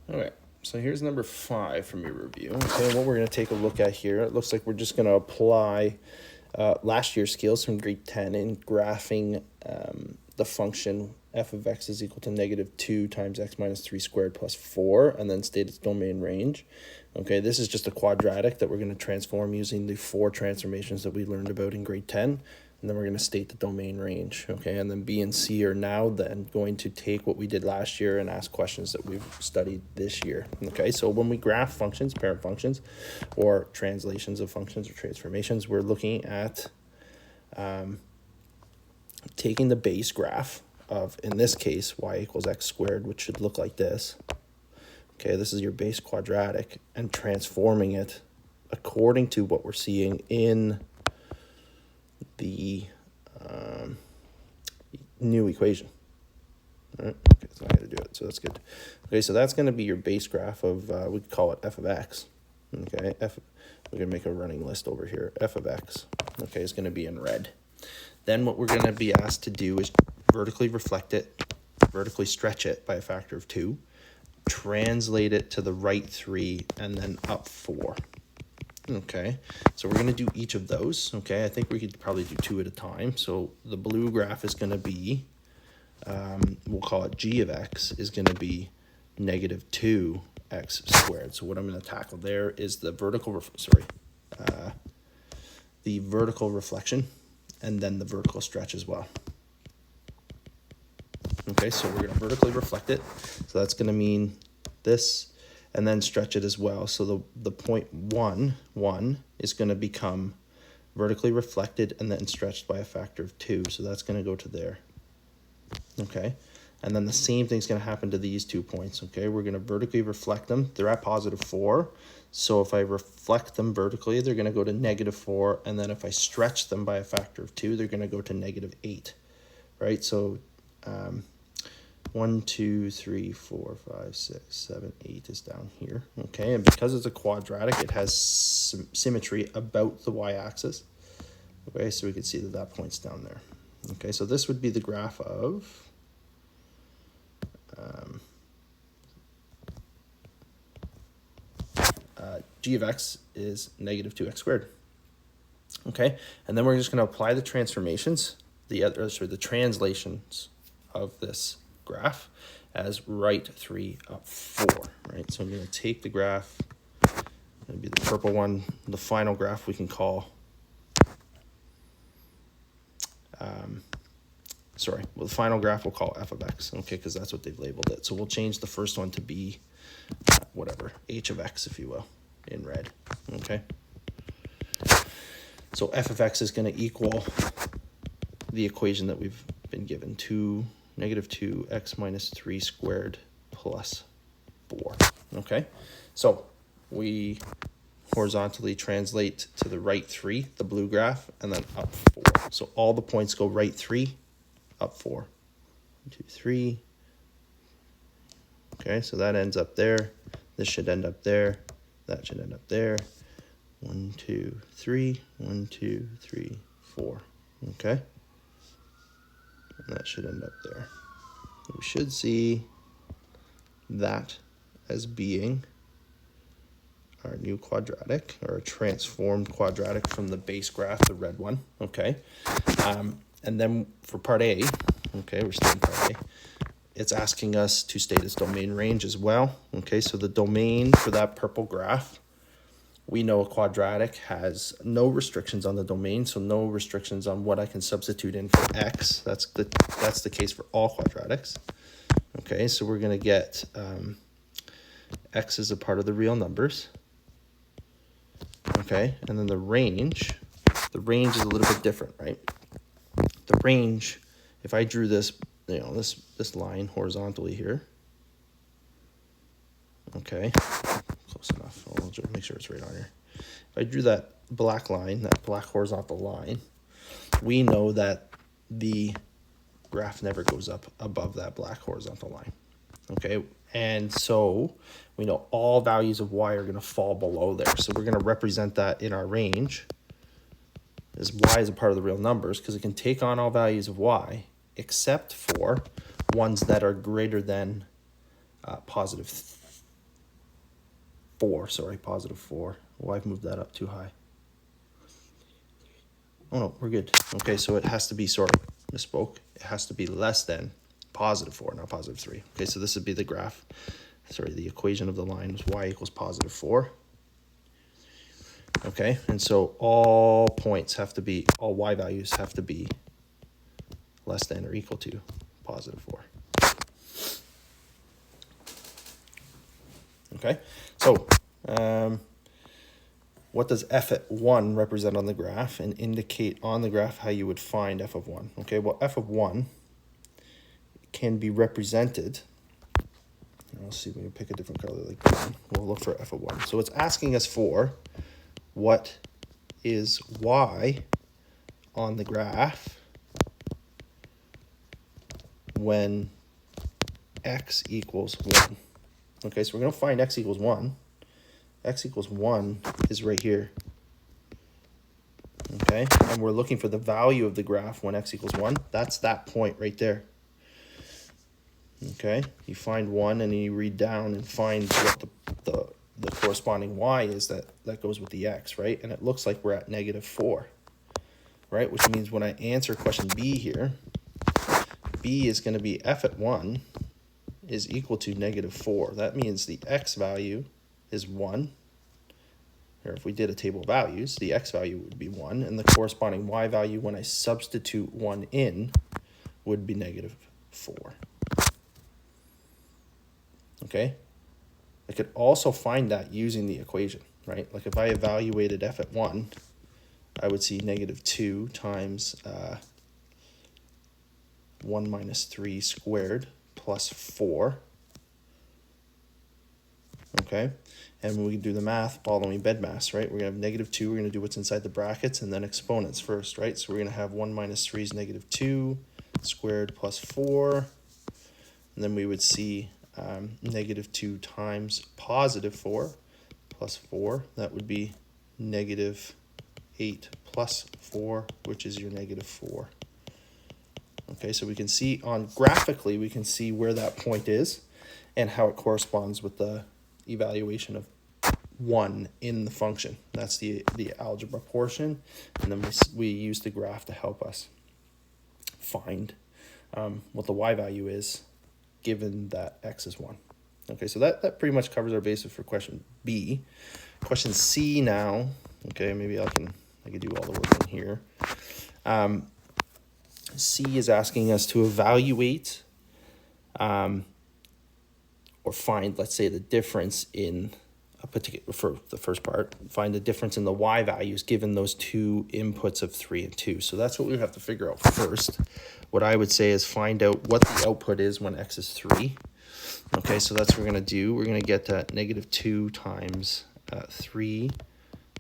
Okay, so here's number 5 from your review. Okay, what we're going to take a look at here, it looks like we're just going to apply last year's skills from grade 10 in graphing the function f of x is equal to negative 2 times x minus 3 squared plus 4, and then state its domain range. Okay, this is just a quadratic that we're going to transform using the 4 transformations that we learned about in grade 10. And then we're going to state the domain range, okay? And then B and C are now then going to take what we did last year and ask questions that we've studied this year, okay? So when we graph functions, parent functions, or translations of functions or transformations, we're looking at taking the base graph of, in this case, y equals x squared, which should look like this. Okay, this is your base quadratic, and transforming it according to what we're seeing in the new equation. All right, okay, it's not going to do it, so that's good. Okay, so that's going to be your base graph of, we could call it f of x. Okay, we're going to make a running list over here. F of x, okay, is going to be in red. Then what we're going to be asked to do is vertically reflect it, vertically stretch it by a factor of 2, translate it to the right 3, and then up 4. Okay, so we're going to do each of those. Okay, I think we could probably do 2 at a time. So the blue graph is going to be, we'll call it g of x, is going to be negative 2x squared. So what I'm going to tackle there is the vertical, the vertical reflection, and then the vertical stretch as well. Okay, so we're going to vertically reflect it. So that's going to mean this, and then stretch it as well. So the point 1 is going to become vertically reflected and then stretched by a factor of 2. So that's going to go to there. Okay, and then the same thing's going to happen to these 2 points. Okay, we're going to vertically reflect them. They're at positive 4. So if I reflect them vertically, they're going to go to negative 4. And then if I stretch them by a factor of 2, they're going to go to negative 8. Right, so 1, 2, 3, 4, 5, 6, 7, 8 is down here. Okay, and because it's a quadratic, it has symmetry about the y-axis. Okay, so we can see that that point's down there. Okay, so this would be the graph of g of x is negative 2x squared. Okay, and then we're just going to apply the transformations, the translations of this graph as right 3 up 4, right? So I'm going to take the graph, going to be the purple one, the final graph we can call, the final graph we'll call f of x, okay, because that's what they've labeled it. So we'll change the first one to be whatever, h of x, if you will, in red, okay? So f of x is going to equal the equation that we've been given, negative 2x minus 3 squared plus 4. Okay, so we horizontally translate to the right 3, the blue graph, and then up 4. So all the points go right 3, up 4. 1, 2, 3. Okay, so that ends up there. This should end up there. That should end up there. 1, 2, 3. 1, 2, 3, 4. Okay. And that should end up there. We should see that as being our new quadratic, or a transformed quadratic from the base graph, the red one. Okay. And then for part A, okay, we're still in part A, it's asking us to state its domain range as well. Okay, so the domain for that purple graph, we know a quadratic has no restrictions on the domain, so no restrictions on what I can substitute in for x. That's the case for all quadratics. Okay, so we're going to get x is a part of the real numbers. Okay, and then the range is a little bit different, right? The range, if I drew this, this line horizontally here. Okay, close enough. I'll just make sure it's right on here. If I drew that black line, that black horizontal line, we know that the graph never goes up above that black horizontal line. Okay, and so we know all values of y are going to fall below there. So we're going to represent that in our range as y is a part of the real numbers, because it can take on all values of y except for ones that are greater than positive 4, sorry, positive 4. Well, I've moved that up too high. Oh no, we're good. Okay, so it has to be, sorry, misspoke. It has to be less than positive 4, not positive 3. Okay, so this would be the graph. Sorry, the equation of the line is y equals positive 4. Okay, and so all points have to be, all y values have to be less than or equal to positive 4. Okay, so what does f at 1 represent on the graph, and indicate on the graph how you would find f of 1? Okay, well, f of 1 can be represented, let's see if we can pick a different color like green. We'll look for f of 1. So it's asking us for what is y on the graph when x equals 1. Okay, so we're going to find x equals 1. X equals 1 is right here. Okay, and we're looking for the value of the graph when x equals 1. That's that point right there. Okay, you find 1 and then you read down and find what the corresponding y is that goes with the x, right? And it looks like we're at -4, right? Which means when I answer question B here, B is going to be f at 1 is equal to -4. That means the x value is 1. Or if we did a table of values, the x value would be 1, and the corresponding y value when I substitute 1 in would be -4. Okay? I could also find that using the equation, right? Like if I evaluated f at 1, I would see -2 times 1 minus 3 squared plus 4. Okay? And when we do the math following BEDMAS, right? We're going to have -2. We're going to do what's inside the brackets and then exponents first, right? So we're going to have 1 minus 3 is -2 squared plus 4. And then we would see -2 times positive 4 plus 4. That would be -8 plus 4, which is your -4. Okay, so we can see graphically, we can see where that point is and how it corresponds with the evaluation of 1 in the function. That's the algebra portion, and then we use the graph to help us find what the y value is given that x is 1. Okay, so that pretty much covers our basis for question B. Question C now, okay, maybe I can do all the work in here. C is asking us to evaluate or find, let's say, the difference in a particular, for the first part, find the difference in the y values given those two inputs of 3 and 2. So that's what we have to figure out first. What I would say is find out what the output is when x is 3. Okay, so that's what we're going to do. We're going to get that -2 times 3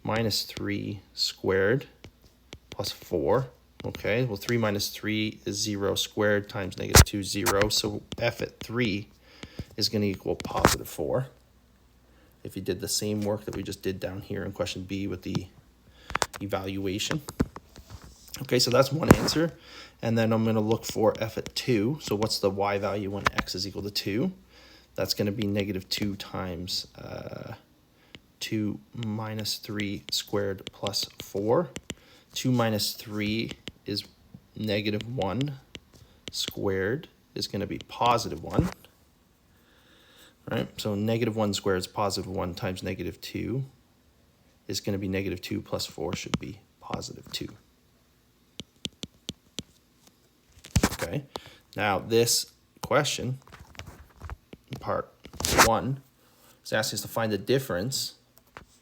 minus 3 squared plus 4. Okay, well, 3 minus 3 is 0 squared times -2 is 0. So f at 3 is going to equal positive 4. If you did the same work that we just did down here in question B with the evaluation. Okay, so that's one answer. And then I'm going to look for f at 2. So what's the y value when x is equal to 2? That's going to be -2 times 2 minus 3 squared plus 4. 2 minus 3 is -1 squared is going to be positive 1. Right, so -1 squared is positive 1 times -2 is going to be -2 plus 4 should be positive 2. Okay, now this question, part 1, is asking us to find the difference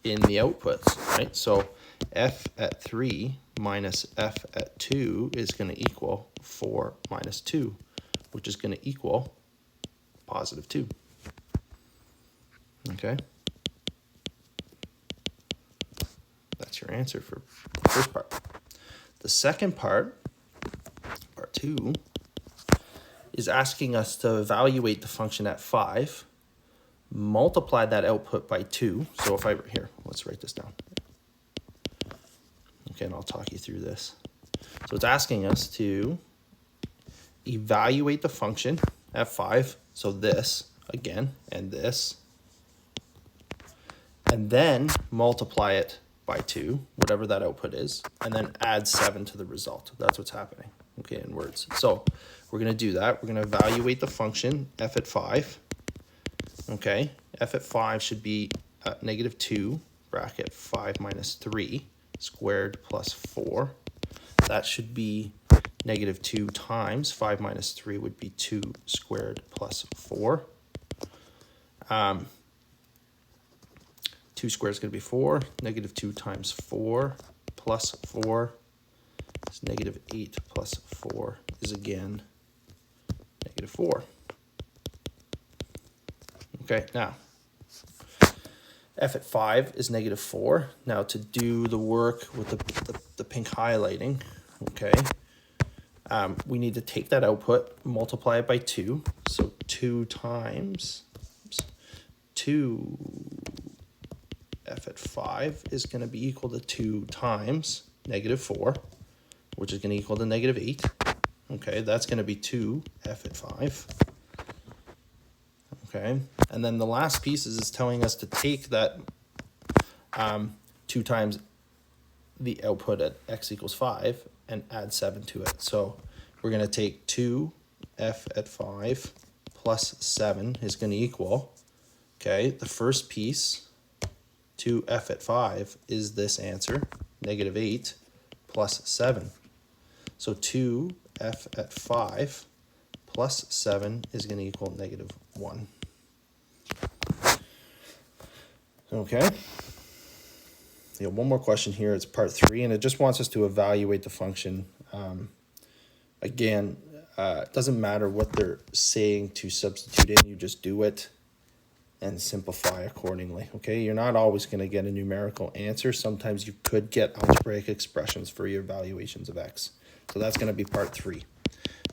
in the outputs, right? So f at 3 minus f at 2 is going to equal 4 minus 2, which is going to equal positive 2. Okay, that's your answer for the first part. The second part, part 2, is asking us to evaluate the function at 5, multiply that output by 2. So if here, let's write this down. Okay, and I'll talk you through this. So it's asking us to evaluate the function at 5. So this, again, and this. and then multiply it by 2, whatever that output is, and then add 7 to the result. That's what's happening, okay, in words. So we're going to do that. We're going to evaluate the function f at 5. Okay, f at 5 should be negative 2, bracket 5 minus 3 squared plus 4. That should be negative 2 times 5 minus 3 would be 2 squared plus 4. 2 squared is going to be 4. Negative 2 times 4 plus 4 is negative 8 plus 4 is again negative 4. Okay, now f at 5 is negative 4. Now to do the work with the pink highlighting, okay, we need to take that output, multiply it by 2. So 2 times 2 f at 5 is going to be equal to 2 times negative 4, which is going to equal to negative 8. Okay, that's going to be 2 f at 5. Okay, and then the last piece is telling us to take that 2 times the output at x equals 5 and add 7 to it. So we're going to take 2 f at 5 plus 7 is going to equal, okay, the first piece, 2 f at 5 is this answer, negative 8 plus 7. So 2 f at 5 plus 7 is going to equal negative 1. Okay. One more question here. It's part 3, and it just wants us to evaluate the function. Again, it doesn't matter what they're saying to substitute in. You just do it and simplify accordingly. Okay, you're not always going to get a numerical answer. Sometimes you could get algebraic expressions for your evaluations of x. So that's going to be part 3.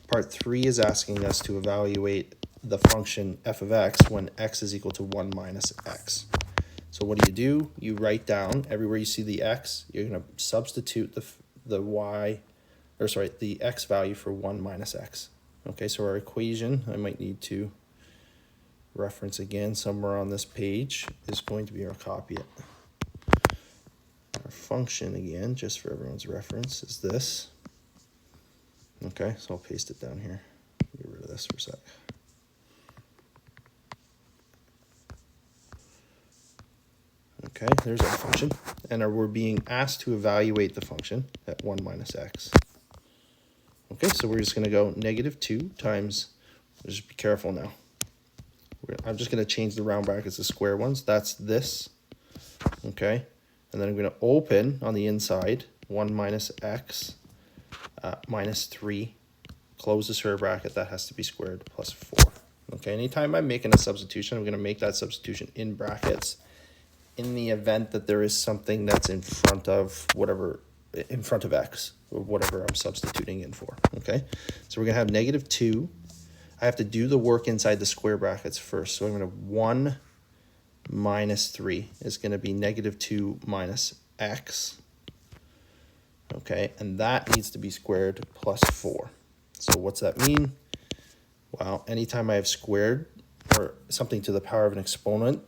Part 3 is asking us to evaluate the function f of x when x is equal to 1 minus x. So what do? You write down everywhere you see the x, you're going to substitute the x value for 1 minus x. Okay, so our equation, I might need to reference again somewhere on this page, is going to be, or copy it. Our function again, just for everyone's reference, is this. Okay, so I'll paste it down here. Get rid of this for a sec. Okay, there's our function. And we're being asked to evaluate the function at 1 minus x. Okay, so we're just going to go negative 2 times, just be careful now. I'm just going to change the round brackets to square ones. That's this. Okay, and then I'm going to open on the inside 1 minus x minus 3. Close the square bracket. That has to be squared plus 4. Okay, anytime I'm making a substitution, I'm going to make that substitution in brackets in the event that there is something that's in front of x, or whatever I'm substituting in for. Okay, so we're going to have negative 2. I have to do the work inside the square brackets first. So I'm going to have 1 minus 3 is going to be negative 2 minus x. Okay, and that needs to be squared plus 4. So what's that mean? Well, anytime I have squared or something to the power of an exponent,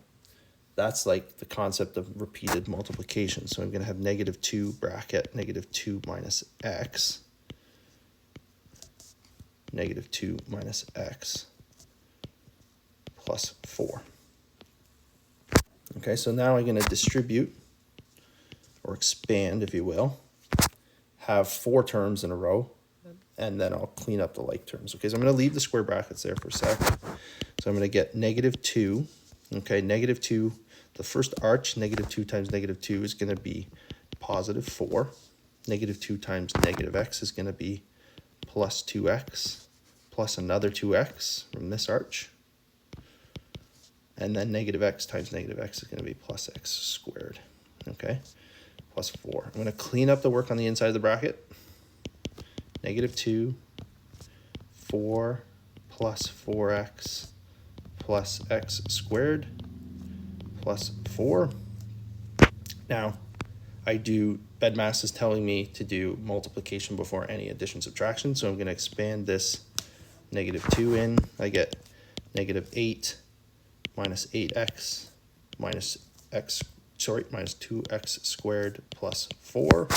that's like the concept of repeated multiplication. So I'm going to have negative 2 bracket negative 2 minus x, negative 2 minus x plus 4. Okay, so now I'm going to distribute or expand, if you will, have 4 terms in a row, and then I'll clean up the like terms. Okay, so I'm going to leave the square brackets there for a sec. So I'm going to get negative 2. Okay, negative 2, the first arch, negative 2 times negative 2 is going to be positive 4. Negative 2 times negative x is going to be plus 2x, plus another 2x from this arch. And then negative x times negative x is going to be plus x squared. Okay, plus 4. I'm going to clean up the work on the inside of the bracket. Negative 2, 4 plus 4x plus x squared plus 4. Now, BEDMAS is telling me to do multiplication before any addition subtraction, so I'm going to expand this negative 2 in. I get negative 8 minus 8x minus x minus 2x squared plus 4.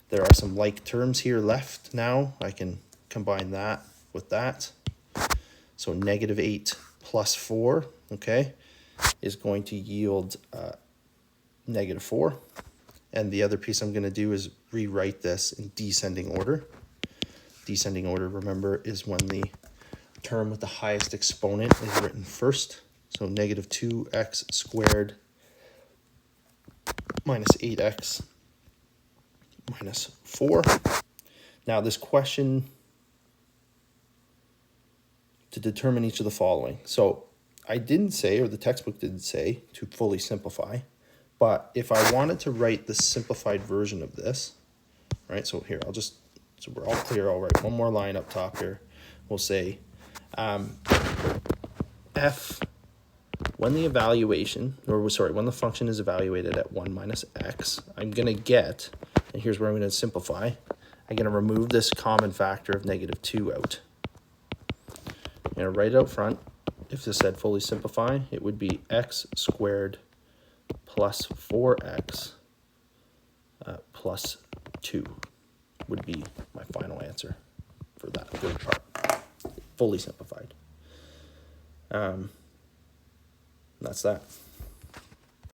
There are some like terms here left now. I can combine that with that. So negative 8 plus 4, okay, is going to yield negative 4. And the other piece I'm going to do is rewrite this in descending order. Descending order, remember, is when the term with the highest exponent is written first. So negative 2x squared minus 8x minus 4. Now this question to determine each of the following. So I didn't say, or the textbook didn't say, to fully simplify. But if I wanted to write the simplified version of this, right? So here, so we're all clear. I'll write one more line up top here. We'll say f, when the function is evaluated at 1 minus x, I'm going to get, and here's where I'm going to simplify, I'm going to remove this common factor of negative 2 out. I'm going to write it out front. If this said fully simplify, it would be x squared plus 4x plus 2 would be my final answer for that third part, fully simplified. That's that.